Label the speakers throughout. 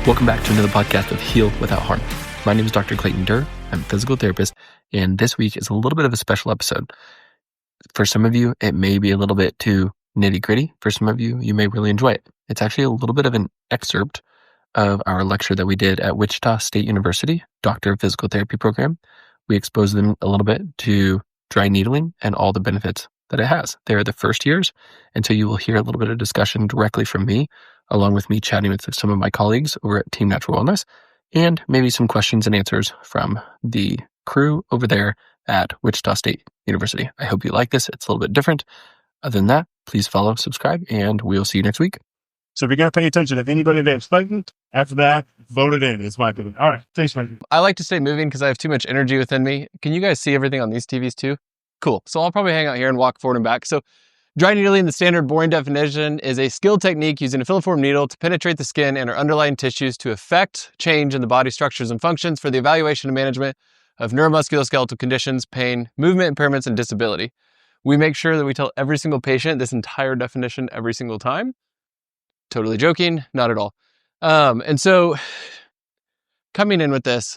Speaker 1: Welcome back to another podcast of Heal Without Harm. My name is Dr. Clayton Dir. I'm a physical therapist, and this week is a little bit of a special episode. For some of you, it may be a little bit too nitty-gritty. For some of you, you may really enjoy it. It's actually a little bit of an excerpt of our lecture that we did at Wichita State University, Doctor of Physical Therapy program. We exposed them a little bit to dry needling and all the benefits that it has. They are the first years, and so you will hear a little bit of discussion directly from me, along with me chatting with some of my colleagues over at Team Natural Wellness, and maybe some questions and answers from the crew over there at Wichita State University. I hope you like this. It's a little bit different. Other than that, please follow, subscribe, and we'll see you next week.
Speaker 2: So if you're going to pay attention, if anybody that's fighting, after that, vote it in. It's my opinion. All right. Thanks, man.
Speaker 3: I like to stay moving because I have too much energy within me. Can you guys see everything on these TVs too? Cool. So I'll probably hang out here and walk forward and back. So dry needling, the standard boring definition, is a skilled technique using a filiform needle to penetrate the skin and or underlying tissues to affect change in the body structures and functions for the evaluation and management of neuromusculoskeletal conditions, pain, movement impairments, and disability. We make sure that we tell every single patient this entire definition every single time. Totally joking, not at all. And so coming in with this,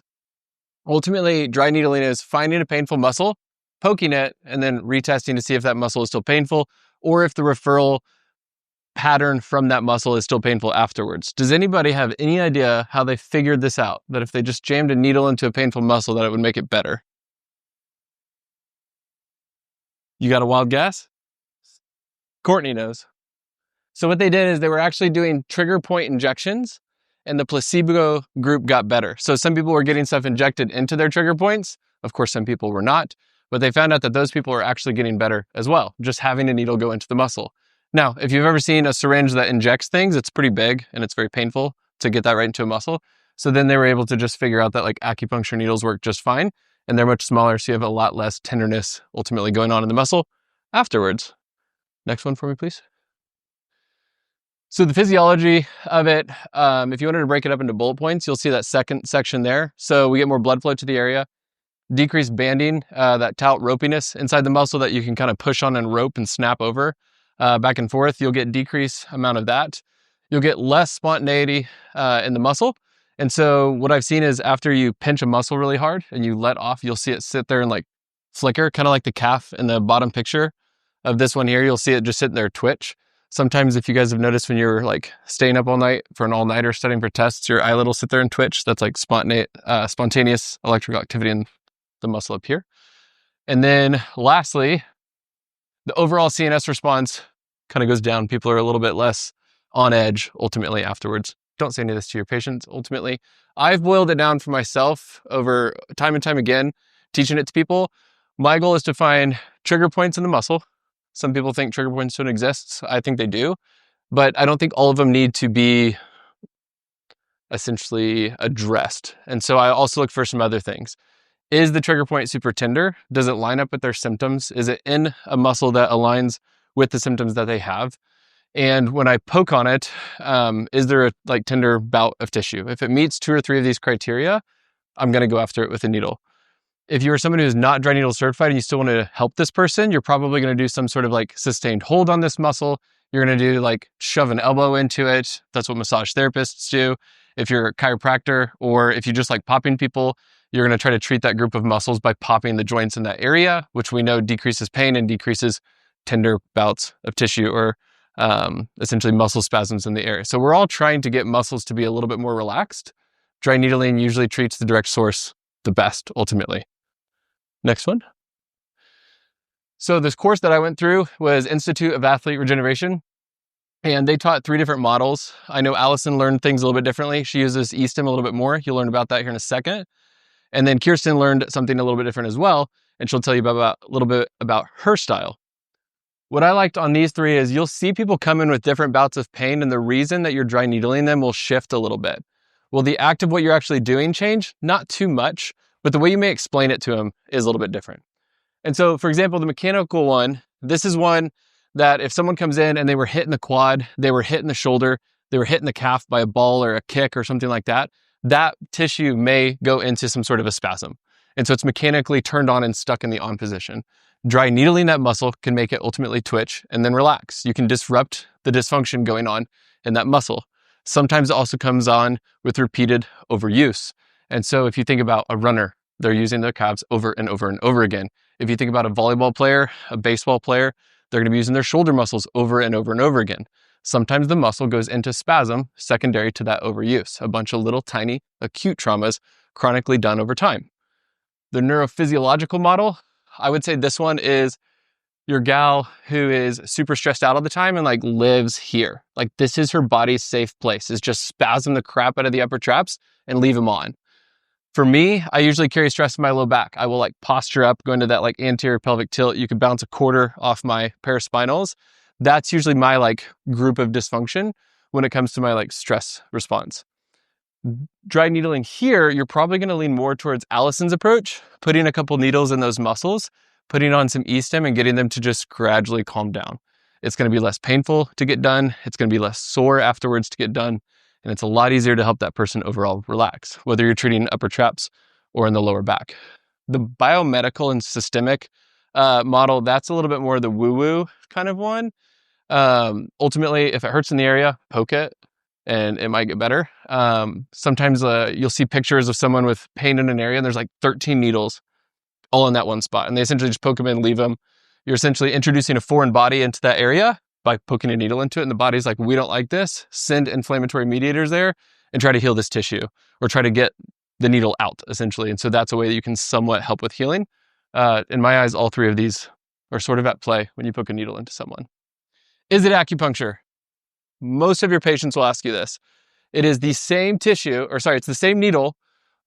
Speaker 3: ultimately dry needling is finding a painful muscle, poking it, and then retesting to see if that muscle is still painful or if the referral pattern from that muscle is still painful afterwards. Does anybody have any idea how they figured this out? That if they just jammed a needle into a painful muscle, that it would make it better? You got a wild guess? Courtney knows. So what they did is they were actually doing trigger point injections, and the placebo group got better. So some people were getting stuff injected into their trigger points. Of course, some people were not. But they found out that those people are actually getting better as well, just having a needle go into the muscle. Now, if you've ever seen a syringe that injects things, it's pretty big and it's very painful to get that right into a muscle. So then they were able to just figure out that like acupuncture needles work just fine, and they're much smaller, so you have a lot less tenderness ultimately going on in the muscle afterwards. Next one for me, please. So the physiology of it, if you wanted to break it up into bullet points, you'll see that second section there. So we get more blood flow to the area. Decreased banding, that taut ropiness inside the muscle that you can kind of push on and rope and snap over back and forth. You'll get decreased amount of that. You'll get less spontaneity in the muscle. And so what I've seen is after you pinch a muscle really hard and you let off, you'll see it sit there and like flicker, kind of like the calf in the bottom picture of this one here. You'll see it just sitting there twitch. Sometimes if you guys have noticed when you're like staying up all night for an all-nighter studying for tests, your eyelid will sit there and twitch. That's like spontaneous electrical activity in the muscle up here. And then lastly, the overall CNS response kind of goes down. People are a little bit less on edge ultimately afterwards. Don't say any of this to your patients ultimately. I've boiled it down for myself over time and time again, teaching it to people. My goal is to find trigger points in the muscle. Some people think trigger points don't exist. I think they do, but I don't think all of them need to be essentially addressed. And so I also look for some other things. Is the trigger point super tender? Does it line up with their symptoms? Is it in a muscle that aligns with the symptoms that they have? And when I poke on it, is there a like tender bout of tissue? If it meets 2 or 3 of these criteria, I'm going to go after it with a needle. If you're someone who's not dry needle certified and you still want to help this person, you're probably going to do some sort of like sustained hold on this muscle. You're going to do like shove an elbow into it. That's what massage therapists do. If you're a chiropractor or if you just like popping people, you're going to try to treat that group of muscles by popping the joints in that area, which we know decreases pain and decreases tender bouts of tissue or essentially muscle spasms in the area. So we're all trying to get muscles to be a little bit more relaxed. Dry needling usually treats the direct source the best, ultimately. Next one. So this course that I went through was Institute of Athlete Regeneration, and they taught 3 different models. I know Allison learned things a little bit differently. She uses E-stim a little bit more. You'll learn about that here in a second. And then Kirsten learned something a little bit different as well, and she'll tell you a little bit about her style. What I liked on these 3 is you'll see people come in with different bouts of pain, and the reason that you're dry needling them will shift a little bit. Will the act of what you're actually doing change? Not too much, but the way you may explain it to them is a little bit different. And so, for example, the mechanical one, this is one that if someone comes in and they were hit in the quad, they were hit in the shoulder, they were hit in the calf by a ball or a kick or something like that, that tissue may go into some sort of a spasm. And so it's mechanically turned on and stuck in the on position. Dry needling that muscle can make it ultimately twitch and then relax. You can disrupt the dysfunction going on in that muscle. Sometimes it also comes on with repeated overuse. And so if you think about a runner, they're using their calves over and over and over again. If you think about a volleyball player, a baseball player, they're going to be using their shoulder muscles over and over and over again. Sometimes the muscle goes into spasm secondary to that overuse, a bunch of little tiny acute traumas chronically done over time. The neurophysiological model, I would say this one is your gal who is super stressed out all the time and like lives here. Like this is her body's safe place, is just spasm the crap out of the upper traps and leave them on. For me, I usually carry stress in my low back. I will like posture up, go into that like anterior pelvic tilt. You could bounce a quarter off my paraspinals. That's usually my like group of dysfunction when it comes to my like stress response. Dry needling here, you're probably going to lean more towards Allison's approach, putting a couple needles in those muscles, putting on some E-stim and getting them to just gradually calm down. It's going to be less painful to get done. It's going to be less sore afterwards to get done. And it's a lot easier to help that person overall relax, whether you're treating upper traps or in the lower back. The biomedical and systemic model, that's a little bit more the woo-woo kind of one. Ultimately, if it hurts in the area, poke it and it might get better. Sometimes you'll see pictures of someone with pain in an area and there's like 13 needles all in that one spot. And they essentially just poke them in and leave them. You're essentially introducing a foreign body into that area by poking a needle into it. And the body's like, we don't like this. Send inflammatory mediators there and try to heal this tissue or try to get the needle out, essentially. And so that's a way that you can somewhat help with healing. In my eyes, all three of these are sort of at play when you poke a needle into someone. Is it acupuncture? Most of your patients will ask you this. It is the same tissue, it's the same needle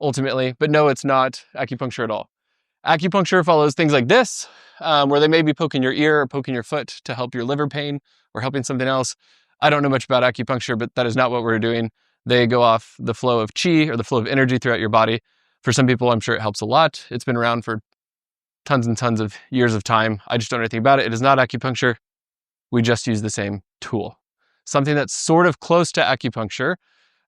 Speaker 3: ultimately, but no, it's not acupuncture at all. Acupuncture follows things like this, where they may be poking your ear or poking your foot to help your liver pain or helping something else. I don't know much about acupuncture, but that is not what we're doing. They go off the flow of chi or the flow of energy throughout your body. For some people, I'm sure it helps a lot. It's been around for tons and tons of years of time. I just don't know anything about it. It is not acupuncture. We just use the same tool. Something that's sort of close to acupuncture,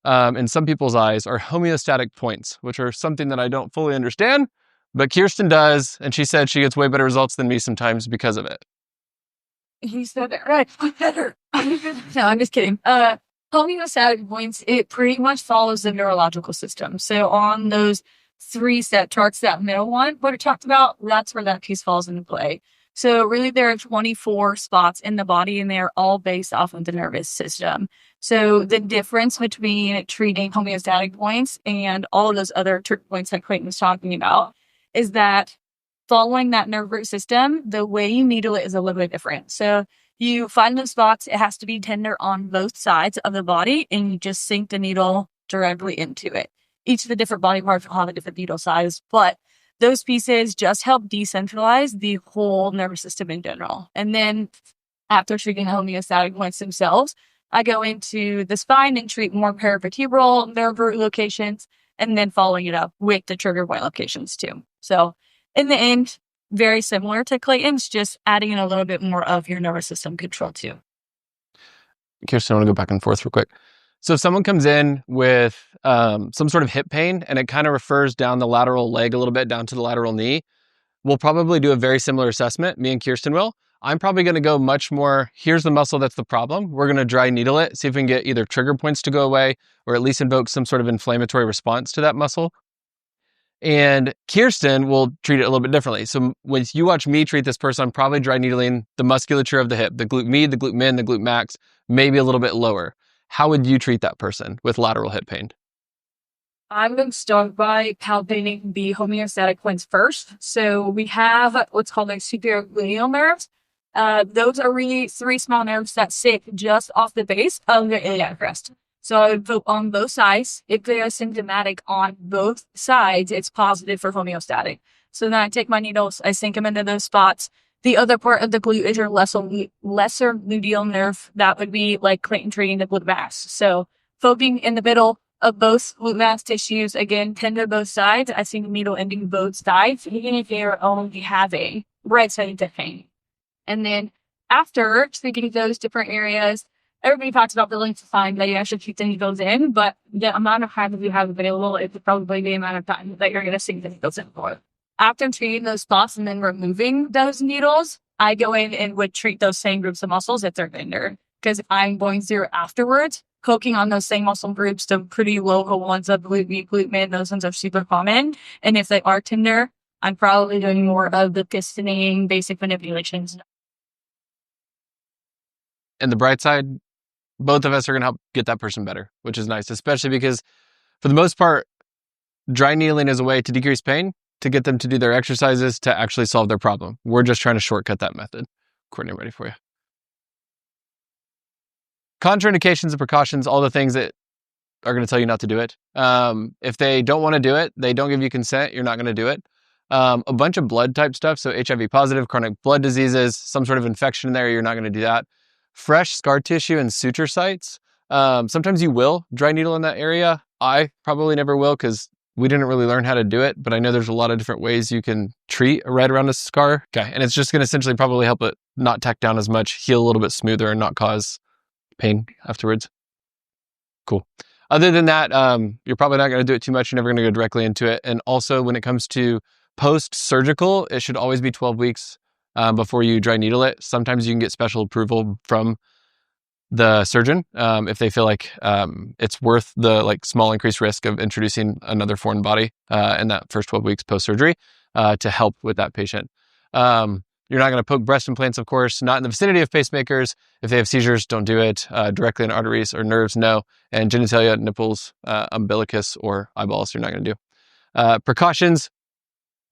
Speaker 3: in some people's eyes, are homeostatic points, which are something that I don't fully understand. But Kirsten does, and she said she gets way better results than me sometimes because of it.
Speaker 4: You said it right. Better. No, I'm just kidding. Homeostatic points, it pretty much follows the neurological system. So on those 3 set charts, that middle one, what it talked about, that's where that piece falls into play. So really there are 24 spots in the body and they're all based off of the nervous system. So the difference between treating homeostatic points and all of those other trigger points that Clayton was talking about is that following that nervous system, the way you needle it is a little bit different. So you find those spots, it has to be tender on both sides of the body, and you just sink the needle directly into it. Each of the different body parts will have a different needle size, but those pieces just help decentralize the whole nervous system in general. And then after treating the homeostatic points themselves, I go into the spine and treat more paravertebral nerve root locations, and then following it up with the trigger point locations too. So in the end, very similar to Clayton's, just adding in a little bit more of your nervous system control too.
Speaker 3: Kirsten, I want to go back and forth real quick. So if someone comes in with some sort of hip pain and it kind of refers down the lateral leg a little bit, down to the lateral knee, we'll probably do a very similar assessment. Me and Kirsten will. I'm probably going to go much more, here's the muscle that's the problem. We're going to dry needle it, see if we can get either trigger points to go away or at least invoke some sort of inflammatory response to that muscle. And Kirsten will treat it a little bit differently. So when you watch me treat this person, I'm probably dry needling the musculature of the hip, the glute med, the glute min, the glute max, maybe a little bit lower. How would you treat that person with lateral hip pain?
Speaker 4: I would start by palpating the homeostatic points first. So we have what's called like superior gluteal nerves. Those are really 3 small nerves that sit just off the base of the iliac crest. So I would vote on both sides. If they are symptomatic on both sides, it's positive for homeostatic. So then I take my needles, I sink them into those spots. The other part of the glute is your lesser gluteal nerve. That would be like Clayton treating the glute max. So focusing in the middle of both glute max tissues, again, tender both sides. I sink the needle into both sides, even if they're only having right-sided pain. And then after treating those different areas, everybody talks about the length of time that you actually keep the needles in, but the amount of time that you have available is probably the amount of time that you're going to sink the needles in for. After treating those spots and then removing those needles, I go in and would treat those same groups of muscles if they're tender. because I'm going through afterwards, poking on those same muscle groups, the pretty local ones of glute, glute mid, those ones are super common. And if they are tender, I'm probably doing more of the pistoning, basic manipulations.
Speaker 3: And the bright side, both of us are going to help get that person better, which is nice, especially because for the most part, dry needling is a way to decrease pain, to get them to do their exercises, to actually solve their problem. We're just trying to shortcut that method. Courtney, ready for you. Contraindications and precautions, all the things that are going to tell you not to do it. If they don't want to do it, they don't give you consent, you're not going to do it. A bunch of blood type stuff, so HIV positive, chronic blood diseases, some sort of infection there, you're not going to do that. Fresh scar tissue and suture sites. Sometimes you will dry needle in that area. I probably never will because we didn't really learn how to do it, but I know there's a lot of different ways you can treat right around a scar. Okay, and it's just going to essentially probably help it not tack down as much, heal a little bit smoother, and not cause pain afterwards. Cool. Other than that, you're probably not going to do it too much. You're never going to go directly into it. And also when it comes to post-surgical, it should always be 12 weeks before you dry needle it. Sometimes you can get special approval from the surgeon if they feel like it's worth the small increased risk of introducing another foreign body in that first 12 weeks post-surgery to help with that patient. You're not going to poke breast implants, of course, not in the vicinity of pacemakers. If they have seizures, don't do it. Directly in arteries or nerves, no. And genitalia, nipples, umbilicus, or eyeballs, you're not going to do. Precautions,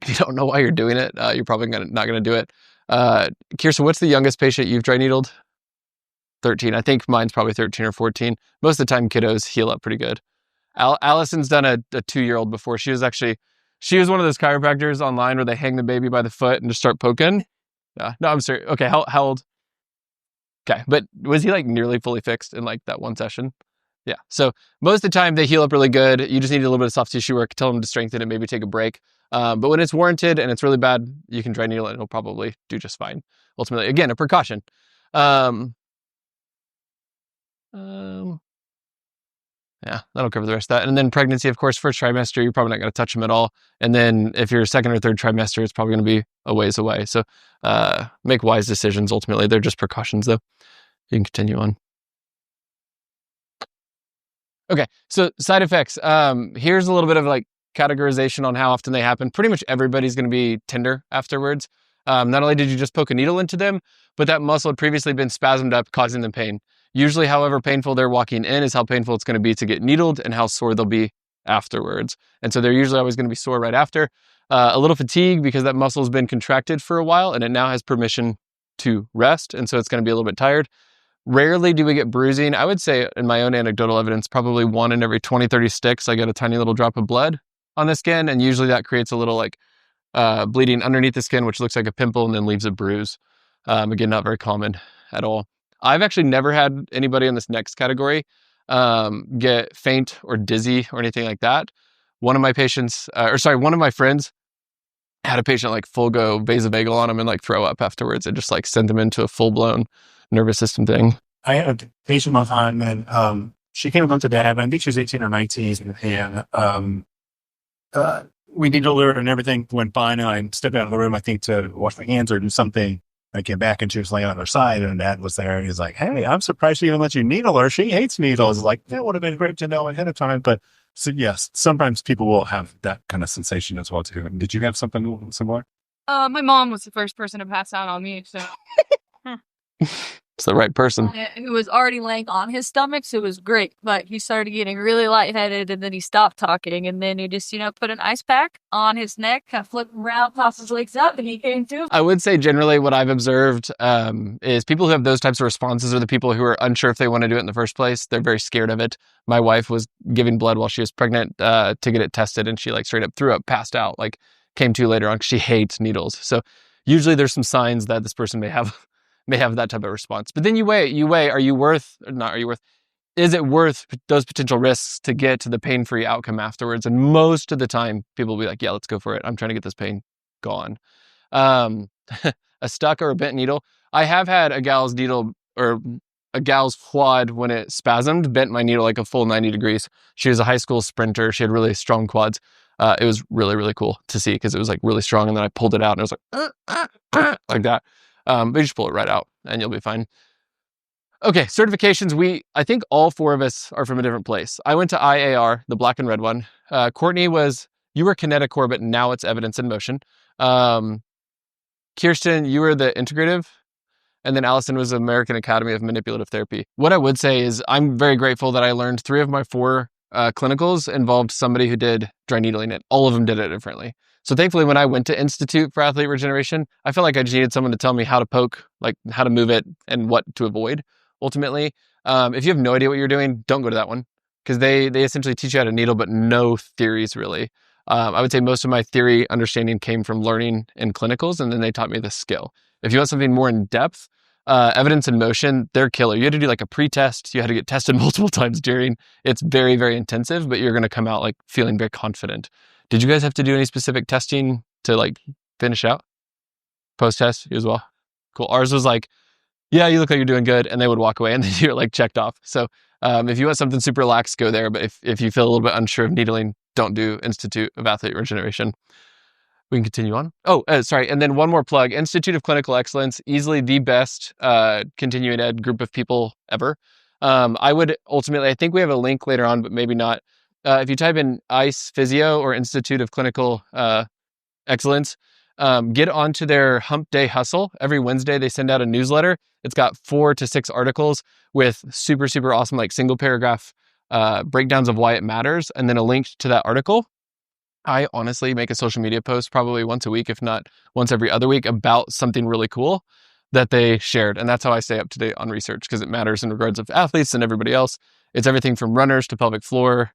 Speaker 3: if you don't know why you're doing it, you're probably not going to do it. Kirsten, what's the youngest patient you've dry needled? 13. I think mine's probably 13 or 14. Most of the time, kiddos heal up pretty good. Allison's done a 2-year-old before. She was one of those chiropractors online where they hang the baby by the foot and just start poking. No, I'm serious. Okay, how old? Okay, but was he nearly fully fixed in that one session? Yeah, so most of the time they heal up really good. You just need a little bit of soft tissue work. Tell them to strengthen it, maybe take a break. But when it's warranted and it's really bad, you can dry needle it and it'll probably do just fine. Ultimately, again, a precaution. Yeah, that'll cover the rest of that. And then pregnancy, of course, first trimester, you're probably not going to touch them at all. And then if you're second or third trimester, it's probably going to be a ways away. So make wise decisions. Ultimately, they're just precautions, though. You can continue on. Okay, so side effects. Here's a little bit of categorization on how often they happen. Pretty much everybody's going to be tender afterwards. Not only did you just poke a needle into them, but that muscle had previously been spasmed up, causing them pain. Usually, however painful they're walking in is how painful it's going to be to get needled and how sore they'll be afterwards. And so they're usually always going to be sore right after. A little fatigue because that muscle has been contracted for a while and it now has permission to rest. And so it's going to be a little bit tired. Rarely do we get bruising. I would say in my own anecdotal evidence, probably 1 in every 20, 30 sticks, I get a tiny little drop of blood on the skin. And usually that creates a little bleeding underneath the skin, which looks like a pimple and then leaves a bruise. Again, not very common at all. I've actually never had anybody in this next category get faint or dizzy or anything like that. One of my friends had a patient full go vasovagal on him and throw up afterwards and just send them into a full-blown nervous system thing.
Speaker 2: I had a patient one time and she came up to dad, I think she was 18 or 19, and we needled her and everything went fine. And I stepped out of the room, I think, to wash my hands or do something. I came back and she was laying on her side and dad was there and he's like, "Hey, I'm surprised she even let you needle her. She hates needles." That would have been great to know ahead of time. But so yes, sometimes people will have that kind of sensation as well too. Did you have something similar?
Speaker 5: My mom was the first person to pass out on me, so.
Speaker 3: It's the right person.
Speaker 4: He was already laying on his stomach, so it was great. But he started getting really lightheaded, and then he stopped talking. And then he just, put an ice pack on his neck, kind of flipped him around, tossed his legs up, and he came to.
Speaker 3: I would say generally what I've observed is people who have those types of responses are the people who are unsure if they want to do it in the first place. They're very scared of it. My wife was giving blood while she was pregnant to get it tested, and she straight up threw up, passed out, came to later on because she hates needles. So usually there's some signs that this person may have that type of response. But then you weigh, is it worth those potential risks to get to the pain-free outcome afterwards? And most of the time people will be like, yeah, let's go for it. I'm trying to get this pain gone. A stuck or a bent needle. I have had a gal's needle or a gal's quad when it spasmed, bent my needle a full 90 degrees. She was a high school sprinter. She had really strong quads. It was really, really cool to see because it was really strong. And then I pulled it out and it was like that. But you just pull it right out and you'll be fine. Okay, certifications. I think all four of us are from a different place. I went to IAR, the black and red one. Courtney you were Kineticore, but now it's evidence in motion. Kirsten, you were the integrative. And then Allison was American Academy of Manipulative Therapy. What I would say is I'm very grateful that I learned 3 of my 4 clinicals involved somebody who did dry needling it. All of them did it differently. So thankfully, when I went to Institute for Athlete Regeneration, I felt like I just needed someone to tell me how to poke, like how to move it and what to avoid, ultimately. If you have no idea what you're doing, don't go to that one because they essentially teach you how to needle, but no theories really. I would say most of my theory understanding came from learning in clinicals, and then they taught me the skill. If you want something more in depth, evidence in motion, they're killer. You had to do like a pre-test. You had to get tested multiple times during. It's very, very intensive, but you're going to come out like feeling very confident. Did you guys have to do any specific testing to like finish out? Post-test as well? Cool. Ours was like, yeah, you look like you're doing good. And they would walk away and then you're like checked off. So if you want something super lax, go there. But if you feel a little bit unsure of needling, don't do Institute of Athlete Regeneration. We can continue on. Sorry. And then one more plug. Institute of Clinical Excellence, easily the best continuing ed group of people ever. I would ultimately, I think we have a link later on, but maybe not. If you type in ICE Physio or Institute of Clinical Excellence, get onto their Hump Day Hustle. Every Wednesday, they send out a newsletter. It's got 4 to 6 articles with super, super awesome, like single paragraph breakdowns of why it matters, and then a link to that article. I honestly make a social media post probably once a week, if not once every other week, about something really cool that they shared. And that's how I stay up to date on research, because it matters in regards of athletes and everybody else. It's everything from runners to pelvic floor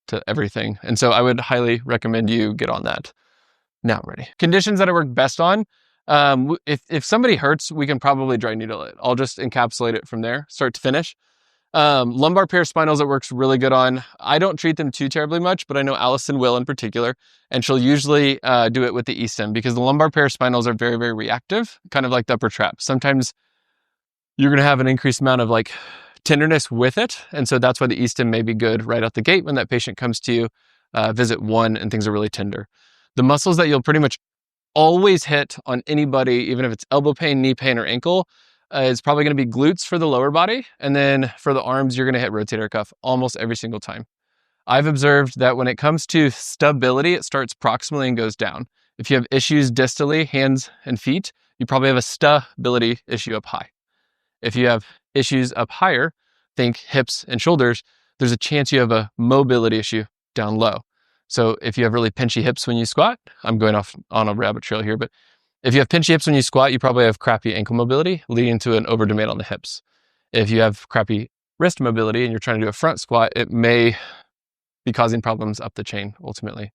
Speaker 3: to everything. And so I would highly recommend you get on that. Now I'm ready. Conditions that I work best on. If somebody hurts, we can probably dry needle it. I'll just encapsulate it from there, start to finish. Lumbar paraspinals, it works really good on. I don't treat them too terribly much, but I know Allison will in particular, and she'll usually do it with the e-stim because the lumbar paraspinals are very, very reactive, kind of like the upper trap. Sometimes you're going to have an increased amount of like tenderness with it, and so that's why the e-stim may be good right out the gate when that patient comes to you, visit 1, and things are really tender. The muscles that you'll pretty much always hit on anybody, even if it's elbow pain, knee pain, or ankle, is probably going to be glutes for the lower body. And then for the arms, you're going to hit rotator cuff almost every single time. I've observed that when it comes to stability, it starts proximally and goes down. If you have issues distally, hands and feet, you probably have a stability issue up high. If you have issues up higher, think hips and shoulders, there's a chance you have a mobility issue down low. So if you have really pinchy hips when you squat, I'm going off on a rabbit trail here, but if you have pinchy hips when you squat, you probably have crappy ankle mobility leading to an over demand on the hips. If you have crappy wrist mobility and you're trying to do a front squat, it may be causing problems up the chain ultimately.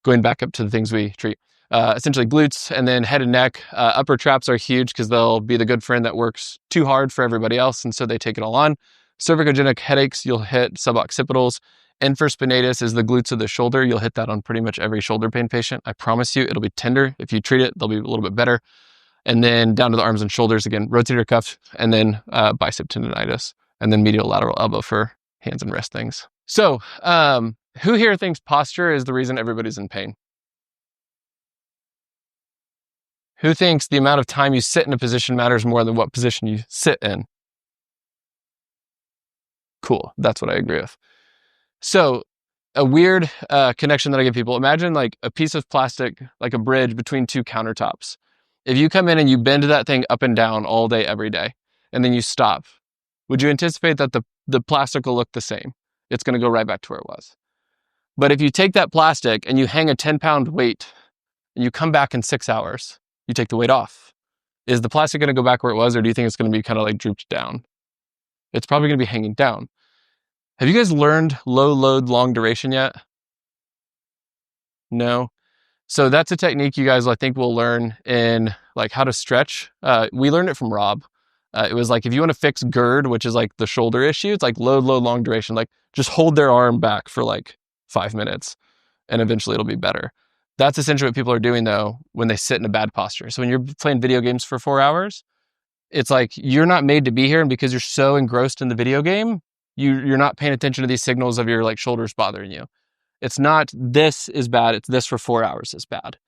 Speaker 3: Going back up to the things we treat. Essentially glutes and then head and neck. Upper traps are huge because they'll be the good friend that works too hard for everybody else, and so they take it all on. Cervicogenic headaches, you'll hit suboccipitals. Infraspinatus is the glutes of the shoulder. You'll hit that on pretty much every shoulder pain patient. I promise you, it'll be tender. If you treat it, they'll be a little bit better. And then down to the arms and shoulders, again, rotator cuff, and then bicep tendonitis, and then medial lateral elbow for hands and wrist things. So who here thinks posture is the reason everybody's in pain? Who thinks the amount of time you sit in a position matters more than what position you sit in? Cool, that's what I agree with. So a weird connection that I give people, imagine like a piece of plastic, like a bridge between 2 countertops. If you come in and you bend that thing up and down all day, every day, and then you stop, would you anticipate that the plastic will look the same? It's going to go right back to where it was. But if you take that plastic and you hang a 10-pound weight and you come back in 6 hours, you take the weight off. Is the plastic going to go back where it was, or do you think it's going to be kind of like drooped down? It's probably going to be hanging down. Have you guys learned low load, long duration yet? No? So that's a technique you guys, I think, will learn in like how to stretch. We learned it from Rob. It was like, if you want to fix GERD, which is like the shoulder issue, it's like load, long duration. Like just hold their arm back for like 5 minutes and eventually it'll be better. That's essentially what people are doing though, when they sit in a bad posture. So when you're playing video games for 4 hours, it's like, you're not made to be here. And because you're so engrossed in the video game, you're not paying attention to these signals of your like shoulders bothering you. It's not this is bad, it's this for 4 hours is bad.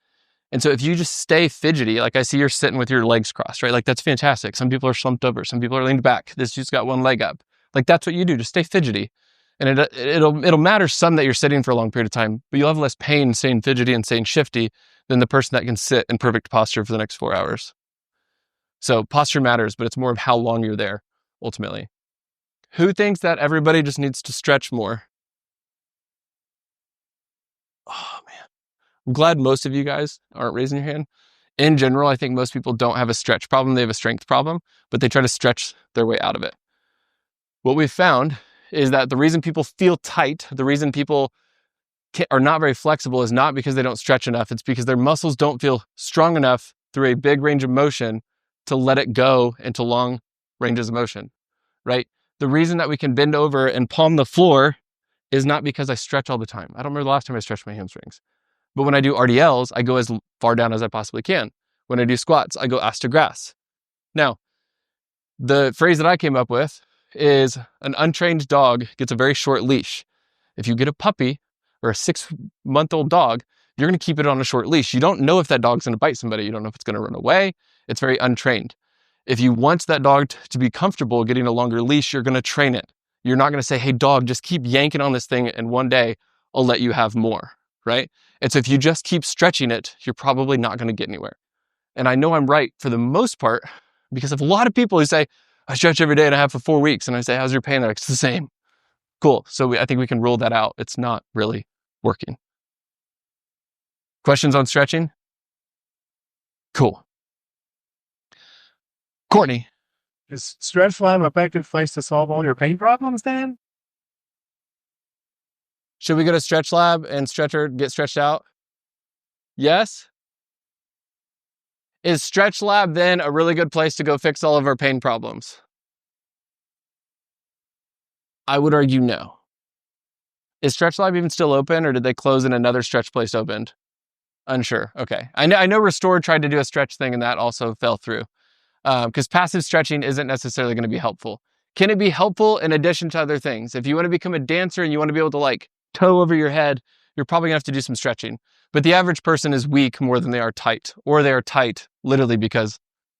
Speaker 3: And so if you just stay fidgety, like I see you're sitting with your legs crossed, right? Like that's fantastic. Some people are slumped over. Some people are leaned back. This just got one leg up. Like that's what you do. Just stay fidgety. And it'll matter some that you're sitting for a long period of time, but you'll have less pain staying fidgety and staying shifty than the person that can sit in perfect posture for the next 4 hours. So posture matters, but it's more of how long you're there ultimately. Who thinks that everybody just needs to stretch more? Oh man. I'm glad most of you guys aren't raising your hand. In general, I think most people don't have a stretch problem. They have a strength problem, but they try to stretch their way out of it. What we've found is that the reason people feel tight, the reason people are not very flexible is not because they don't stretch enough. It's because their muscles don't feel strong enough through a big range of motion to let it go into long ranges of motion, right? The reason that we can bend over and palm the floor is not because I stretch all the time. I don't remember the last time I stretched my hamstrings. But when I do RDLs, I go as far down as I possibly can. When I do squats, I go ass to grass. Now, the phrase that I came up with is an untrained dog gets a very short leash. If you get a puppy or a 6-month-old dog, you're going to keep it on a short leash. You don't know if that dog's going to bite somebody. You don't know if it's going to run away. It's very untrained. If you want that dog to be comfortable getting a longer leash, you're going to train it. You're not going to say, hey, dog, just keep yanking on this thing and one day I'll let you have more, right? And so if you just keep stretching it, you're probably not going to get anywhere. And I know I'm right for the most part because of a lot of people who say, I stretch every day and I have for 4 weeks. And I say, how's your pain? They're like, it's the same. Cool. So I think we can rule that out. It's not really working. Questions on stretching? Cool. Courtney.
Speaker 2: Is Stretch Lab an effective place to solve all your pain problems, Dan?
Speaker 3: Should we go to Stretch Lab and get stretched out? Yes? Is Stretch Lab then a really good place to go fix all of our pain problems? I would argue no. Is Stretch Lab even still open or did they close and another stretch place opened? Unsure. Okay. I know Restore tried to do a stretch thing and that also fell through because passive stretching isn't necessarily going to be helpful. Can it be helpful in addition to other things? If you want to become a dancer and you want to be able to like toe over your head, you're probably gonna have to do some stretching. But the average person is weak more than they are tight, or they are tight literally because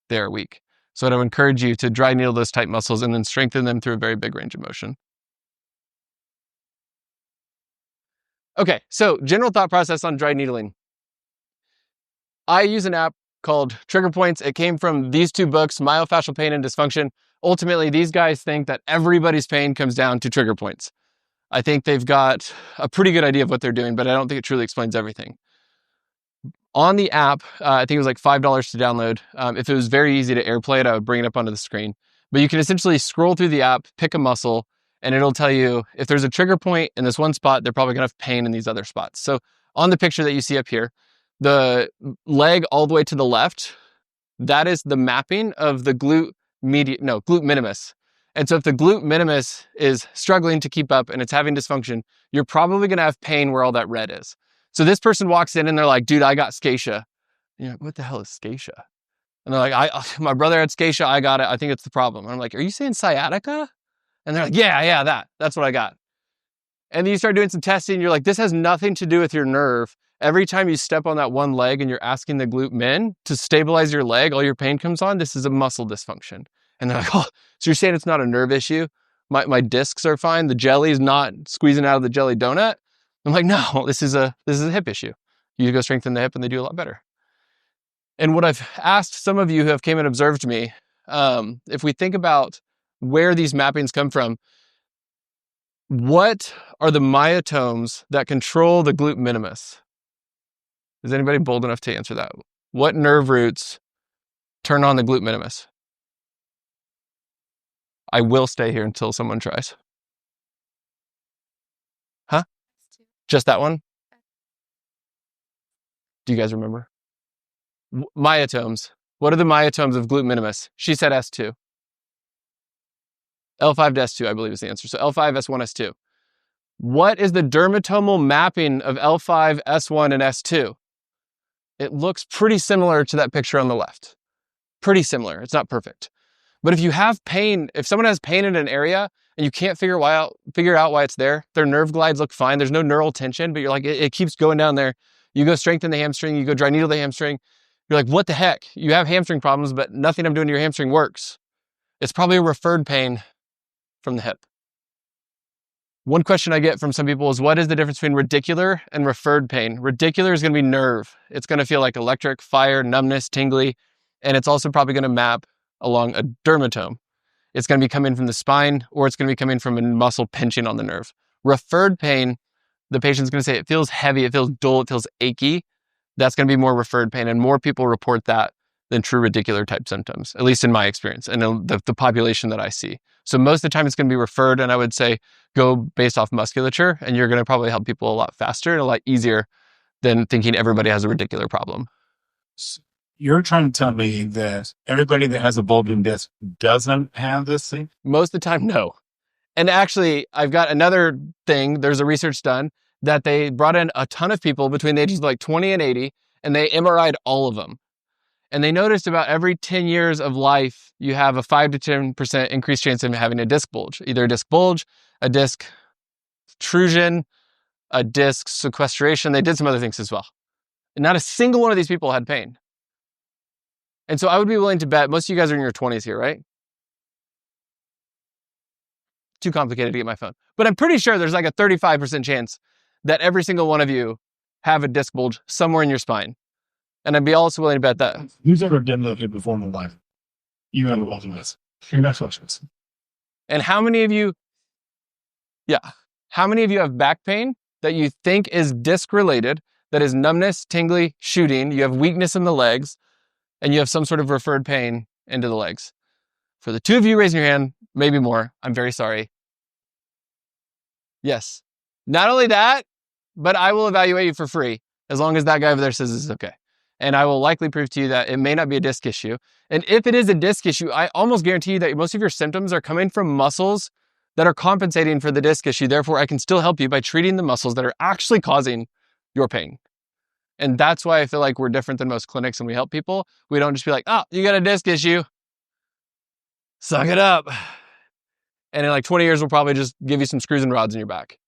Speaker 3: they are weak. So I'd encourage you to dry needle those tight muscles and then strengthen them through a very big range of motion. Okay, so general thought process on dry needling. I use an app called Trigger Points. It came from these 2 books, Myofascial Pain and Dysfunction. Ultimately, these guys think that everybody's pain comes down to trigger points. I think they've got a pretty good idea of what they're doing, but I don't think it truly explains everything. On the app, I think it was like $5 to download. If it was very easy to AirPlay it, I would bring it up onto the screen. But you can essentially scroll through the app, pick a muscle, and it'll tell you if there's a trigger point in this one spot, they're probably gonna have pain in these other spots. So on the picture that you see up here, the leg all the way to the left, that is the mapping of the glute minimus. And so if the glute minimus is struggling to keep up and it's having dysfunction, you're probably going to have pain where all that red is. So this person walks in and they're like, dude, I got scatia. And you're like, what the hell is scatia? And they're like, my brother had scatia. I got it. I think it's the problem. And I'm like, are you saying sciatica? And they're like, yeah, that's what I got. And then you start doing some testing. You're like, this has nothing to do with your nerve. Every time you step on that one leg and you're asking the glute min to stabilize your leg, all your pain comes on. This is a muscle dysfunction. And they're like, oh, so you're saying it's not a nerve issue? My discs are fine. The jelly is not squeezing out of the jelly donut. I'm like, no, this is a hip issue. You go strengthen the hip and they do a lot better. And what I've asked some of you who have came and observed me, if we think about where these mappings come from, what are the myotomes that control the glute minimus? Is anybody bold enough to answer that? What nerve roots turn on the glute minimus? I will stay here until someone tries. Huh? Just that one? Do you guys remember? Myotomes. What are the myotomes of glute minimus? She said S2. L5 to S2, I believe is the answer. So L5, S1, S2. What is the dermatomal mapping of L5, S1, and S2? It looks pretty similar to that picture on the left. Pretty similar. It's not perfect. But if you have pain, if someone has pain in an area and you can't figure out why it's there, their nerve glides look fine. There's no neural tension, but you're like, it keeps going down there. You go strengthen the hamstring, you go dry needle the hamstring. You're like, what the heck? You have hamstring problems, but nothing I'm doing to your hamstring works. It's probably a referred pain from the hip. One question I get from some people is, what is the difference between radicular and referred pain? Radicular is going to be nerve. It's going to feel like electric, fire, numbness, tingly, and it's also probably going to map along a dermatome. It's going to be coming from the spine, or it's going to be coming from a muscle pinching on the nerve. Referred pain, the patient's going to say it feels heavy, it feels dull, it feels achy. That's going to be more referred pain, and more people report that than true radicular type symptoms, at least in my experience and the population that I see. So most of the time it's going to be referred, and I would say go based off musculature, and you're going to probably help people a lot faster and a lot easier than thinking everybody has a radicular problem.
Speaker 2: You're trying to tell me that everybody that has a bulging disc doesn't have this thing?
Speaker 3: Most of the time, no. And actually, I've got another thing. There's a research done that they brought in a ton of people between the ages of like 20 and 80, and they MRI'd all of them. And they noticed about every 10 years of life, you have a 5 to 10% increased chance of having a disc bulge, either a disc bulge, a disc protrusion, a disc sequestration. They did some other things as well. And not a single one of these people had pain. And so I would be willing to bet, most of you guys are in your 20s here, right? Too complicated to get my phone. But I'm pretty sure there's like a 35% chance that every single one of you have a disc bulge somewhere in your spine. And I'd be also willing to bet that.
Speaker 2: Who's ever deadlifted before in their life? You have a bulging disc. Your next question.
Speaker 3: And how many of you have back pain that you think is disc related, that is numbness, tingly, shooting, you have weakness in the legs, and you have some sort of referred pain into the legs? For the two of you raising your hand, maybe more, I'm very sorry. Yes. Not only that, but I will evaluate you for free as long as that guy over there says this is okay. And I will likely prove to you that it may not be a disc issue. And if it is a disc issue, I almost guarantee you that most of your symptoms are coming from muscles that are compensating for the disc issue. Therefore, I can still help you by treating the muscles that are actually causing your pain. And that's why I feel like we're different than most clinics and we help people. We don't just be like, oh, you got a disc issue. Suck it up. And in like 20 years, we'll probably just give you some screws and rods in your back.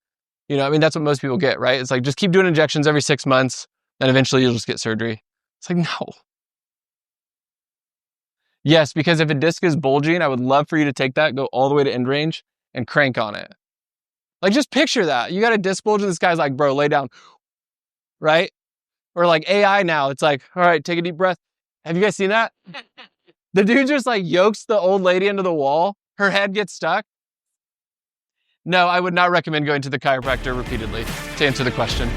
Speaker 3: You know, I mean, that's what most people get, right? It's like, just keep doing injections every 6 months, and eventually you'll just get surgery. It's like, no. Yes, because if a disc is bulging, I would love for you to take that, go all the way to end range, and crank on it. Like, just picture that. You got a disc bulge, and this guy's like, bro, lay down. Right? Or like AI now, it's like, all right, take a deep breath. Have you guys seen that? The dude just like yokes the old lady into the wall. Her head gets stuck. No, I would not recommend going to the chiropractor repeatedly, to answer the question.